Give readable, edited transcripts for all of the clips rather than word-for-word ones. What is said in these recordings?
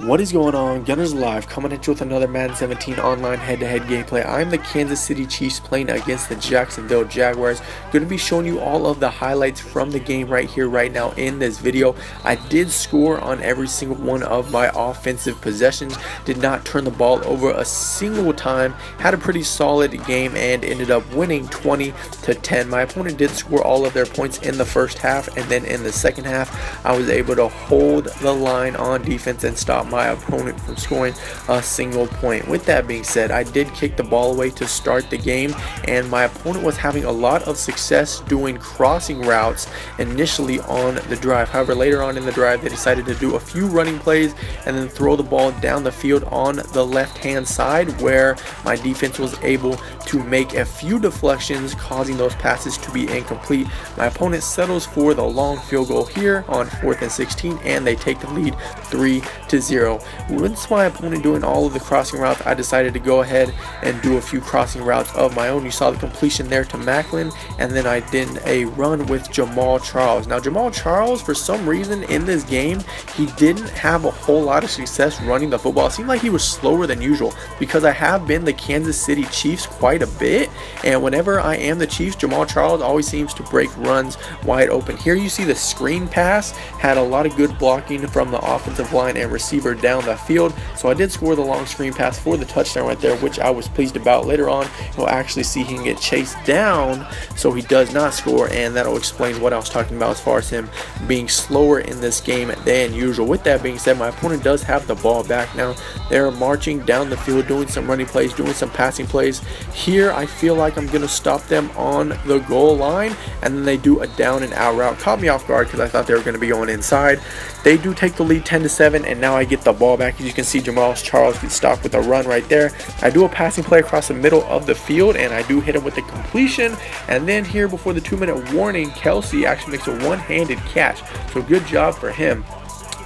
What is going on? Gunners Live coming at you with another Madden 17 online head-to-head gameplay. I'm the Kansas City Chiefs playing against the Jacksonville Jaguars. Going to be showing you all of the highlights from the game right here, right now in this video. I did score on every single one of my offensive possessions. Did not turn the ball over a single time. Had a pretty solid game and ended up winning 20-10. My opponent did score all of their points in the first half, and then in the second half, I was able to hold the line on defense and stop my opponent from scoring a single point. With that being said, I did kick the ball away to start the game, and my opponent was having a lot of success doing crossing routes initially on the drive. However, later on in the drive, they decided to do a few running plays and then throw the ball down the field on the left-hand side, where my defense was able to make a few deflections, causing those passes to be incomplete. My opponent settles for the long field goal here on 4th and 16, and they take the lead 3-0. Once my opponent doing all of the crossing routes, I decided to go ahead and do a few crossing routes of my own. You saw the completion there to Macklin, and then I did a run with Jamal Charles. Now, Jamal Charles, for some reason in this game, he didn't have a whole lot of success running the football. It seemed like he was slower than usual, because I have been the Kansas City Chiefs quite a bit, and whenever I am the Chiefs, Jamal Charles always seems to break runs wide open. Here you see the screen pass had a lot of good blocking from the offensive line and receiver down the field, so I did score the long screen pass for the touchdown right there, which I was pleased about. Later on, you'll actually see him get chased down, so he does not score, and that'll explain what I was talking about as far as him being slower in this game than usual. With that being said, my opponent does have the ball back now. They're marching down the field, doing some running plays, doing some passing plays. Here, I feel like I'm going to stop them on the goal line, and then they do a down and out route. Caught me off guard because I thought they were going to be going inside. They do take the lead 10-7, and now I get the ball back. As you can see, Jamal Charles gets stopped with a run right there. I do a passing play across the middle of the field, and I do hit him with the completion. And then here, before the 2-minute warning, Kelsey actually makes a one-handed catch. So good job for him.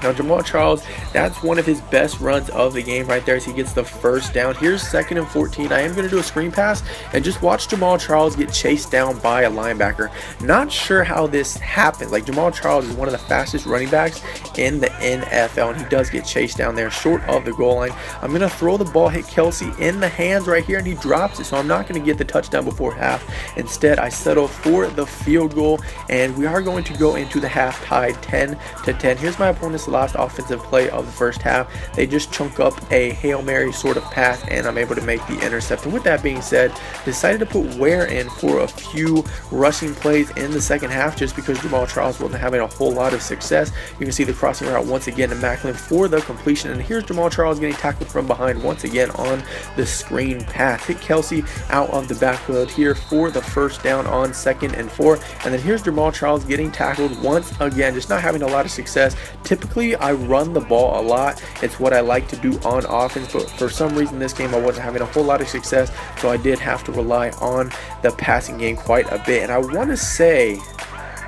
Now, Jamal Charles, that's one of his best runs of the game right there as he gets the first down. Here's 2nd and 14. I am going to do a screen pass and just watch Jamal Charles get chased down by a linebacker. Not sure how this happened. Like, Jamal Charles is one of the fastest running backs in the NFL, and he does get chased down there short of the goal line. I'm going to throw the ball, hit Kelsey in the hands right here, and he drops it, so I'm not going to get the touchdown before half. Instead, I settle for the field goal, and we are going to go into the half tied 10-10. Here's my opponent's last offensive play of the first half. They just chunk up a Hail Mary sort of pass, and I'm able to make the intercept. And with that being said, decided to put Ware in for a few rushing plays in the second half, just because Jamal Charles wasn't having a whole lot of success. You can see the crossing route once again to Macklin for the completion, and here's Jamal Charles getting tackled from behind once again on the screen pass. Hit Kelsey out of the backfield here for the first down on 2nd and 4, and then here's Jamal Charles getting tackled once again, just not having a lot of success. Typically, I run the ball a lot. It's what I like to do on offense, but for some reason this game I wasn't having a whole lot of success, so I did have to rely on the passing game quite a bit. And I want to say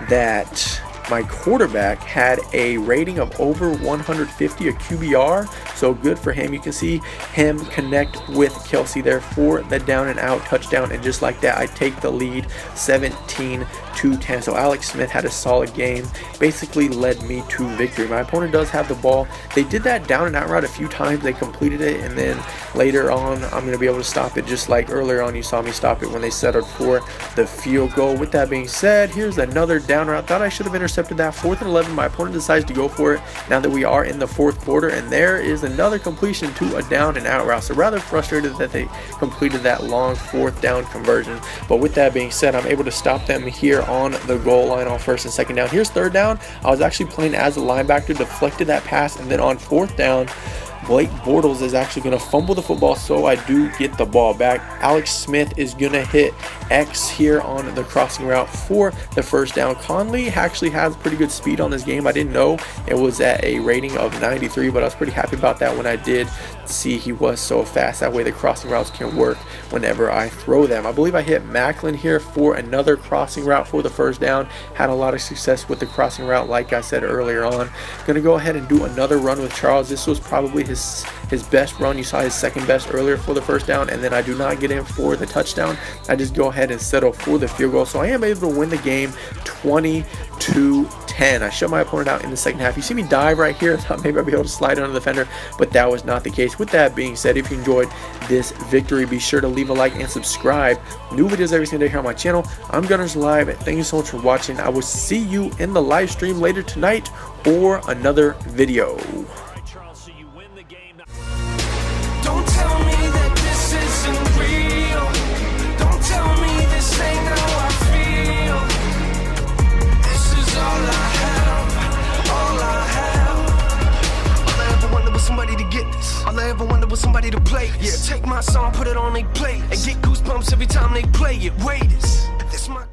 that my quarterback had a rating of over 150, a QBR, so good for him. You can see him connect with Kelsey there for the down and out touchdown, and just like that, I take the lead 17-10. So Alex Smith had a solid game, basically led me to victory. My opponent does have the ball. They did that down and out route a few times. They completed it, and then later on, I'm going to be able to stop it, just like earlier on you saw me stop it when they settled for the field goal. With that being said, here's another down route. Thought I should have intercepted that. 4th and 11. My opponent decides to go for it now that we are in the 4th quarter, and there is another completion to a down and out route. So rather frustrated that they completed that long 4th down conversion. But with that being said, I'm able to stop them here on the goal line on 1st and 2nd down. Here's 3rd down. I was actually playing as a linebacker, deflected that pass, and then on 4th down, Blake Bortles is actually going to fumble the football, so I do get the ball back. Alex Smith is going to hit X here on the crossing route for the first down. Conley actually has pretty good speed on this game. I didn't know it was at a rating of 93, but I was pretty happy about that when I did see he was so fast. That way the crossing routes can work whenever I throw them. I believe I hit Macklin here for another crossing route for the first down. Had a lot of success with the crossing route, like I said earlier on. Going to go ahead and do another run with Charles. This was probably his best run. You saw his second best earlier for the first down, and then I do not get in for the touchdown. I just go ahead and settle for the field goal. So I am able to win the game 20-10. 10. I shut my opponent out in the second half. You see me dive right here. I thought maybe I'd be able to slide under the defender, but that was not the case. With that being said, if you enjoyed this victory, be sure to leave a like and subscribe. New videos every single day here on my channel. I'm Gunners Live. Thank you so much for watching. I will see you in the live stream later tonight or another video. Don't tell me that this isn't real. Don't tell me this ain't how I feel. This is all I have, all I have. All I ever wanted was somebody to get this. All I ever wanted was somebody to play this. Yeah, take my song, put it on they play, and get goosebumps every time they play it. Wait, this my